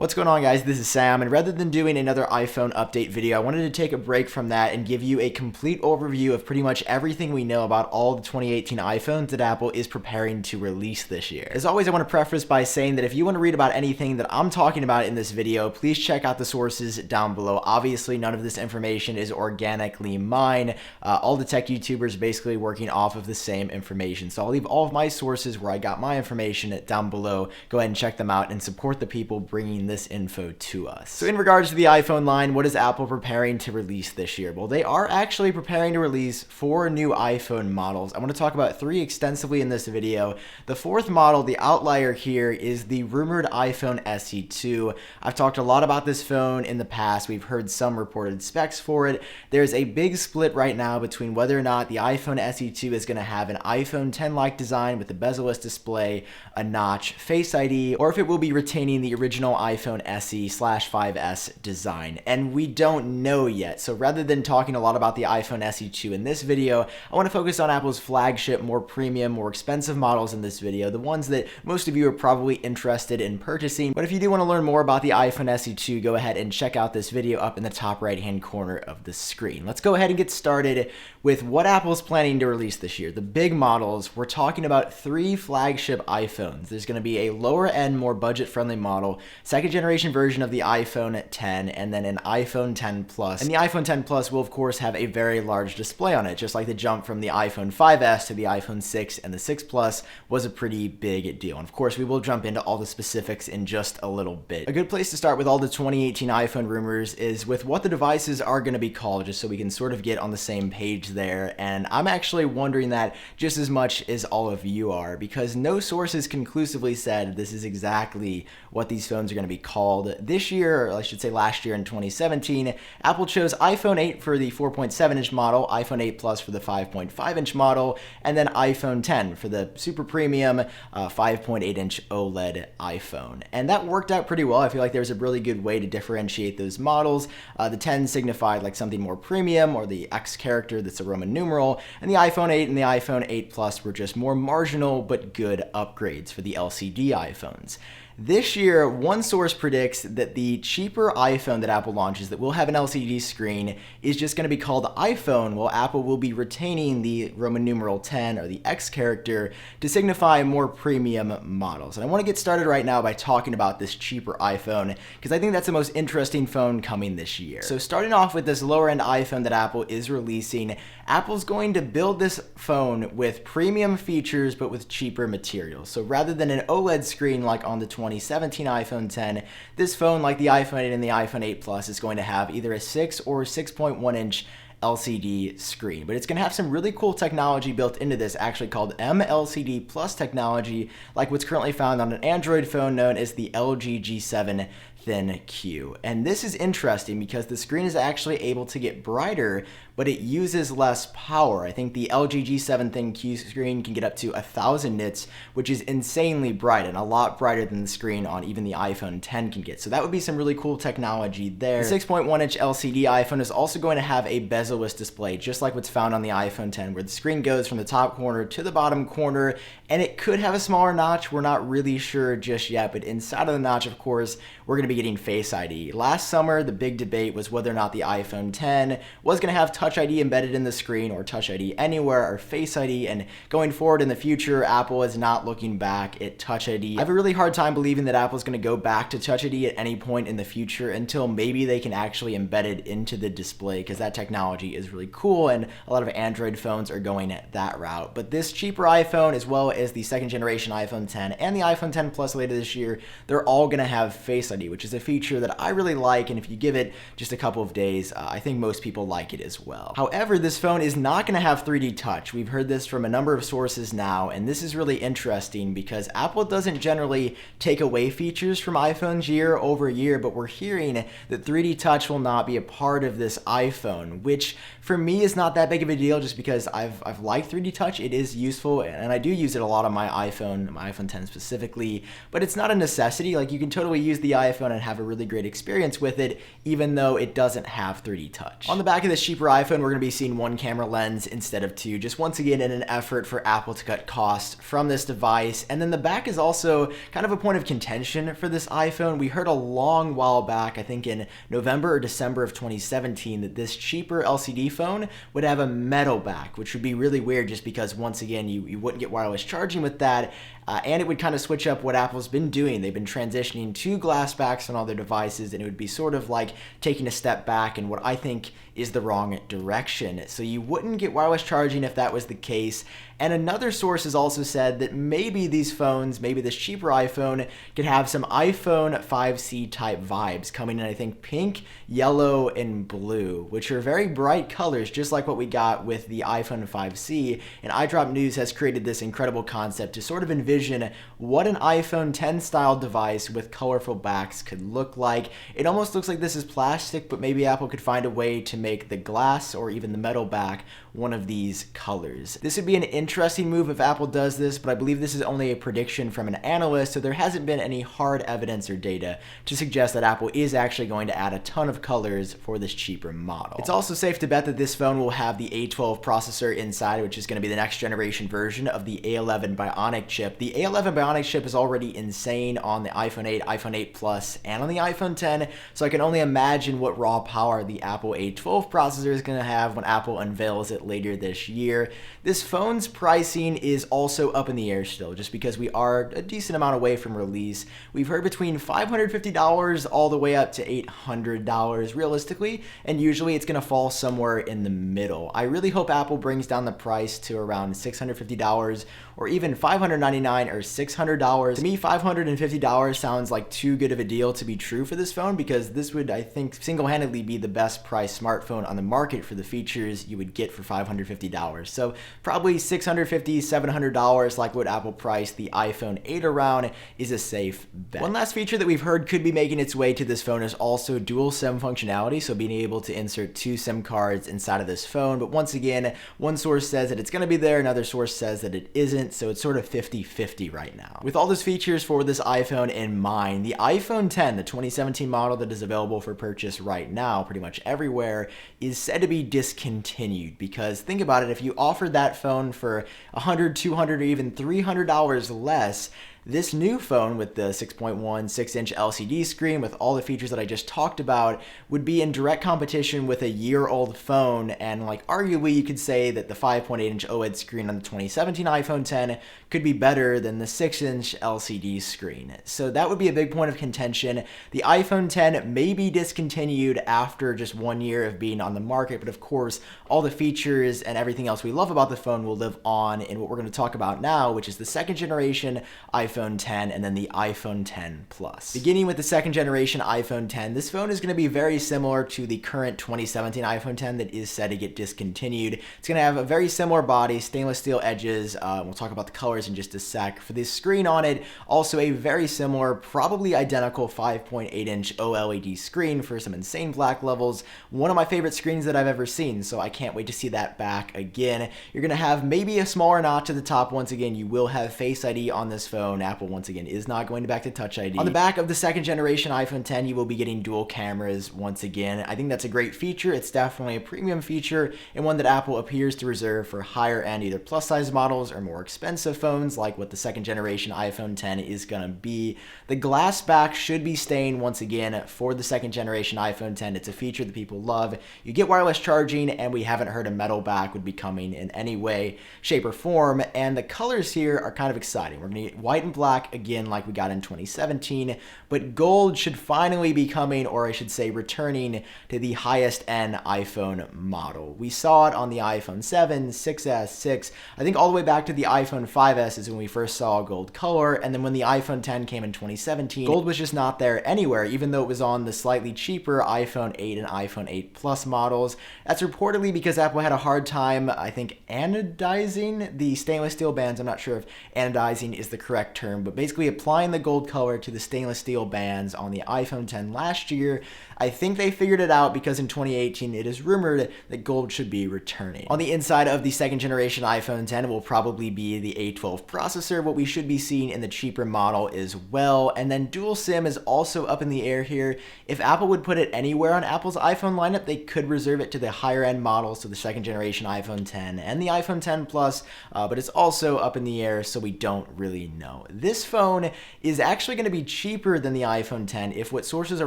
What's going on, guys? This is Sam, and rather than doing another iPhone update video, I wanted to take a break from that and give you a complete overview of pretty much everything we know about all the 2018 iPhones that Apple is preparing to release this year. As always, I want to preface by saying that if you want to read about anything that I'm talking about in this video, please check out the sources down below. Obviously, none of this information is organically mine. All the tech YouTubers are basically working off of the same information. So I'll leave all of my sources where I got my information down below. Go ahead and check them out and support the people bringing this info to us. So in regards to the iPhone line, what is Apple preparing to release this year? Well, they are actually preparing to release 4 new iPhone models. I want to talk about 3 extensively in this video. The 4th model, the outlier here, is the rumored iPhone SE 2. I've talked a lot about this phone in the past. We've heard some reported specs for it. There's a big split right now between whether or not the iPhone SE 2 is going to have an iPhone 10-like design with the bezel-less display, a notch, Face ID, or if it will be retaining the original iPhone SE/5S design, and we don't know yet. So rather than talking a lot about the iPhone SE 2 in this video, I want to focus on Apple's flagship, more premium, more expensive models in this video, the ones that most of you are probably interested in purchasing. But if you do want to learn more about the iPhone SE 2, go ahead and check out this video up in the top right-hand corner of the screen. Let's go ahead and get started with what Apple's planning to release this year. The big models, we're talking about 3 flagship iPhones. There's going to be a lower-end, more budget-friendly model, second-generation version of the iPhone 10, and then an iPhone 10 Plus. And the iPhone 10 Plus will, of course, have a very large display on it, just like the jump from the iPhone 5S to the iPhone 6 and the 6 Plus was a pretty big deal. And of course, we will jump into all the specifics in just a little bit. A good place to start with all the 2018 iPhone rumors is with what the devices are going to be called, just so we can sort of get on the same page there. And I'm actually wondering that just as much as all of you are, because no source has conclusively said this is exactly what these phones are going to be called. This year, or I should say last year in 2017, Apple chose iPhone 8 for the 4.7-inch model, iPhone 8 Plus for the 5.5-inch model, and then iPhone 10 for the super premium 5.8-inch OLED iPhone. And that worked out pretty well. I feel like there's a really good way to differentiate those models. The 10 signified like something more premium, or the X character that's a Roman numeral, and the iPhone 8 and the iPhone 8 Plus were just more marginal but good upgrades for the LCD iPhones. This year, one source predicts that the cheaper iPhone that Apple launches that will have an LCD screen is just going to be called iPhone, while Apple will be retaining the Roman numeral 10 or the X character to signify more premium models. And I want to get started right now by talking about this cheaper iPhone, because I think that's the most interesting phone coming this year. So starting off with this lower-end iPhone that Apple is releasing, Apple's going to build this phone with premium features but with cheaper materials. So rather than an OLED screen like on the 2017 iPhone 10, this phone, like the iPhone 8 and the iPhone 8 Plus, is going to have either a 6 or 6.1-inch LCD screen. But it's going to have some really cool technology built into this, actually called MLCD Plus technology, like what's currently found on an Android phone known as the LG G7 Thin Q. And this is interesting because the screen is actually able to get brighter, but it uses less power. I think the LG G7 Thin Q screen can get up to 1,000 nits, which is insanely bright and a lot brighter than the screen on even the iPhone 10 can get. So that would be some really cool technology there. The 6.1-inch LCD iPhone is also going to have a bezel-less display, just like what's found on the iPhone 10, where the screen goes from the top corner to the bottom corner, and it could have a smaller notch. We're not really sure just yet, but inside of the notch, of course, we're going to be getting Face ID. Last summer, the big debate was whether or not the iPhone 10 was going to have Touch ID embedded in the screen, or Touch ID Anywhere, or Face ID, and going forward in the future, Apple is not looking back at Touch ID. I have a really hard time believing that Apple's going to go back to Touch ID at any point in the future until maybe they can actually embed it into the display, because that technology is really cool, and a lot of Android phones are going that route. But this cheaper iPhone, as well as the second generation iPhone 10 and the iPhone 10 Plus later this year, they're all going to have Face ID, which is a feature that I really like, and if you give it just a couple of days, I think most people like it as well. However, this phone is not going to have 3D touch. We've heard this from a number of sources now, and this is really interesting because Apple doesn't generally take away features from iPhones year over year, but we're hearing that 3D touch will not be a part of this iPhone, which which for me is not that big of a deal just because I've liked 3D Touch. It is useful, and I do use it a lot on my iPhone 10 specifically, but it's not a necessity. Like, you can totally use the iPhone and have a really great experience with it, even though it doesn't have 3D Touch. On the back of this cheaper iPhone, we're going to be seeing one camera lens instead of two, just once again in an effort for Apple to cut costs from this device. And then the back is also kind of a point of contention for this iPhone. We heard a long while back, I think in November or December of 2017, that this cheaper LCD phone would have a metal back, which would be really weird just because, once again, you wouldn't get wireless charging with that. And it would kind of switch up what Apple's been doing. They've been transitioning to glass backs on all their devices, and it would be sort of like taking a step back in what I think is the wrong direction. So you wouldn't get wireless charging if that was the case. And another source has also said that maybe these phones, maybe this cheaper iPhone, could have some iPhone 5C type vibes coming in, I think, pink, yellow, and blue, which are very bright colors, just like what we got with the iPhone 5C. And iDrop News has created this incredible concept to sort of envision what an iPhone 10 style device with colorful backs could look like. It almost looks like this is plastic, but maybe Apple could find a way to make the glass or even the metal back one of these colors. This would be an interesting move if Apple does this, but I believe this is only a prediction from an analyst, so there hasn't been any hard evidence or data to suggest that Apple is actually going to add a ton of colors for this cheaper model. It's also safe to bet that this phone will have the A12 processor inside, which is going to be the next generation version of the A11 Bionic chip. The A11 Bionic chip is already insane on the iPhone 8, iPhone 8 Plus, and on the iPhone 10, so I can only imagine what raw power the Apple A12 processor is going to have when Apple unveils it later this year. This phone's pricing is also up in the air still, just because we are a decent amount away from release. We've heard between $550 all the way up to $800 realistically, and usually it's going to fall somewhere in the middle. I really hope Apple brings down the price to around $650 or even $599 or $600. To me, $550 sounds like too good of a deal to be true for this phone, because this would, I think, single-handedly be the best priced smartphone on the market for the features you would get for $550. So probably $650, $700, like what Apple priced the iPhone 8 around, is a safe bet. One last feature that we've heard could be making its way to this phone is also dual SIM functionality, so being able to insert two SIM cards inside of this phone. But once again, one source says that it's going to be there, another source says that it isn't, so it's sort of 50-50 right now. With all those features for this iPhone in mind, the iPhone 10, the 2017 model that is available for purchase right now pretty much everywhere, is said to be discontinued. Because think about it, if you offered that phone for $100, $200, or even $300 less, this new phone with the 6.1 6-inch LCD screen with all the features that I just talked about would be in direct competition with a year-old phone, and like arguably you could say that the 5.8-inch OLED screen on the 2017 iPhone 10 could be better than the 6-inch LCD screen. So that would be a big point of contention. The iPhone 10 may be discontinued after just 1 year of being on the market, but of course all the features and everything else we love about the phone will live on in what we're going to talk about now, which is the second generation iPhone 10 and then the iPhone 10 Plus. Beginning with the second generation iPhone 10, this phone is going to be very similar to the current 2017 iPhone 10 that is set to get discontinued. It's going to have a very similar body, stainless steel edges. We'll talk about the colors in just a sec. For this screen on it, also a very similar, probably identical 5.8-inch OLED screen for some insane black levels. One of my favorite screens that I've ever seen, so I can't wait to see that back again. You're going to have maybe a smaller notch at the top. Once again, you will have Face ID on this phone. Apple, once again, is not going back to Touch ID. On the back of the second generation iPhone 10, you will be getting dual cameras once again. I think that's a great feature. It's definitely a premium feature, and one that Apple appears to reserve for higher end, either plus size models or more expensive phones, like what the second generation iPhone 10 is going to be. The glass back should be staying once again for the second generation iPhone 10. It's a feature that people love. You get wireless charging, and we haven't heard a metal back would be coming in any way, shape, or form. And the colors here are kind of exciting. We're going to get white and black again like we got in 2017, but gold should finally be coming, or I should say returning, to the highest end iPhone model. We saw it on the iPhone 7, 6S, 6, I think all the way back to the iPhone 5S 5S is when we first saw gold color, and then when the iPhone 10 came in 2017, gold was just not there anywhere, even though it was on the slightly cheaper iPhone 8 and iPhone 8 Plus models. That's reportedly because Apple had a hard time, I think, anodizing the stainless steel bands. I'm not sure if anodizing is the correct term, but basically applying the gold color to the stainless steel bands on the iPhone 10 last year. I think they figured it out because in 2018 it is rumored that gold should be returning. On the inside of the second generation iPhone 10 will probably be the A12 processor, what we should be seeing in the cheaper model as well. And then dual SIM is also up in the air here. If Apple would put it anywhere on Apple's iPhone lineup, they could reserve it to the higher end models, so the second generation iPhone 10 and the iPhone 10 Plus, but it's also up in the air, so we don't really know. This phone is actually going to be cheaper than the iPhone 10 if what sources are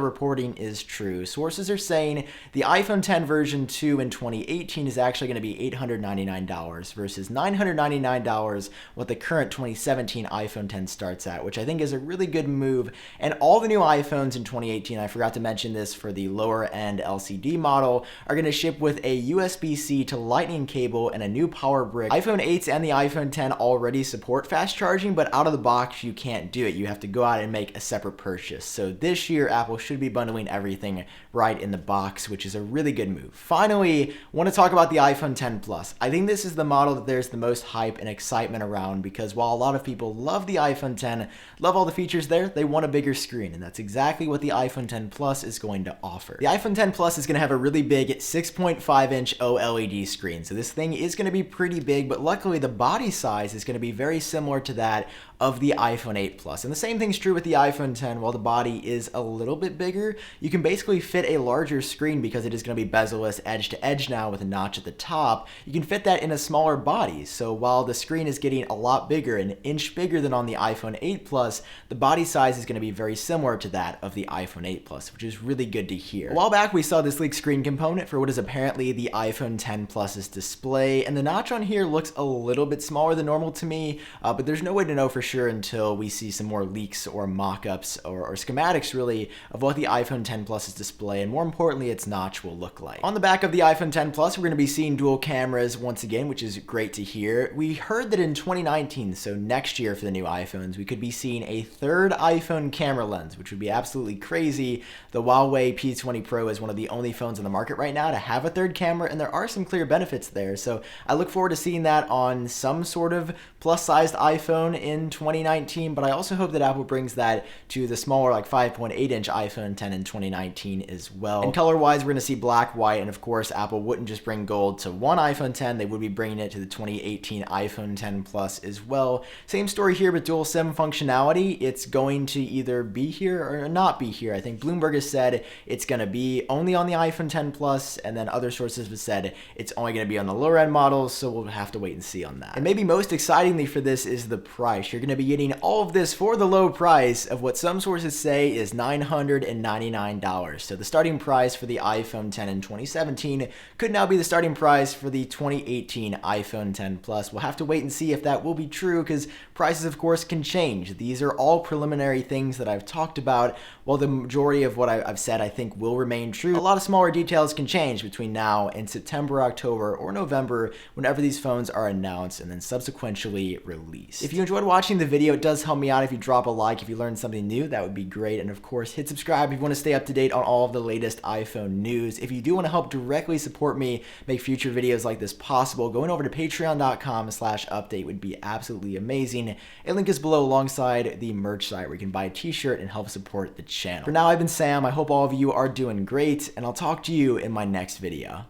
reporting is true. Sources are saying the iPhone 10 version 2 in 2018 is actually going to be $899 versus $999 what the current 2017 iPhone 10 starts at, which I think is a really good move. And all the new iPhones in 2018, I forgot to mention this for the lower end LCD model, are going to ship with a USB-C to Lightning cable and a new power brick. iPhone 8s and the iPhone 10 already support fast charging, but out of the box you can't do it. You have to go out and make a separate purchase. So this year Apple should be bundling everything right in the box, which is a really good move. Finally, want to talk about the iPhone 10 Plus. I think this is the model that there's the most hype and excitement around, because while a lot of people love the iPhone 10, love all the features there, they want a bigger screen, and that's exactly what the iPhone 10 Plus is going to offer. The iPhone 10 Plus is going to have a really big 6.5-inch OLED screen, so this thing is going to be pretty big, but luckily the body size is going to be very similar to that of the iPhone 8 Plus. And the same thing's true with the iPhone 10. While the body is a little bit bigger, you can basically fit a larger screen because it is going to be bezel-less edge to edge now with a notch at the top. You can fit that in a smaller body. So while the screen is getting a lot bigger, an inch bigger than on the iPhone 8 Plus, the body size is going to be very similar to that of the iPhone 8 Plus, which is really good to hear. A while back, we saw this leaked screen component for what is apparently the iPhone 10 Plus's display, and the notch on here looks a little bit smaller than normal to me, but there's no way to know for sure until we see some more leaks or mock-ups or schematics really of what the iPhone 10 Plus's display and more importantly its notch will look like. On the back of the iPhone 10 Plus, we're going to be seeing dual cameras once again, which is great to hear. We heard that in 2019, so next year for the new iPhones, we could be seeing a third iPhone camera lens, which would be absolutely crazy. The Huawei P20 Pro is one of the only phones on the market right now to have a third camera, and there are some clear benefits there. So I look forward to seeing that on some sort of plus-sized iPhone in 2019, but I also hope that Apple brings that to the smaller, like 5.8-inch iPhone 10 in 2019 as well. And color-wise, we're going to see black, white, and of course, Apple wouldn't just bring gold to one iPhone 10, they would be bringing it to the 2018 iPhone 10 Plus as well. Same story here with dual SIM functionality. It's going to either be here or not be here. I think Bloomberg has said it's going to be only on the iPhone 10 Plus, and then other sources have said it's only going to be on the lower end models, so we'll have to wait and see on that. And maybe most excitingly for this is the price. You're going to be getting all of this for the low price of what some sources say is $999. So the starting price for the iPhone 10 in 2017 could now be the starting price for the 2018 iPhone 10 Plus. We'll have to wait and see if that will be true, because prices of course can change. These are all preliminary things that I've talked about. While the majority of what I've said I think will remain true, a lot of smaller details can change between now and September, October, or November, whenever these phones are announced and then subsequently released. If you enjoyed watching the video, it does help me out if you drop a like. If you learned something new, that would be great. And of course, hit subscribe if you want to stay up to date on all of the latest iPhone news. If you do want to help directly support me make future videos like this possible, going over to patreon.com/update would be absolutely amazing. A link is below alongside the merch site where you can buy a t-shirt and help support the channel. For now, I've been Sam. I hope all of you are doing great, and I'll talk to you in my next video.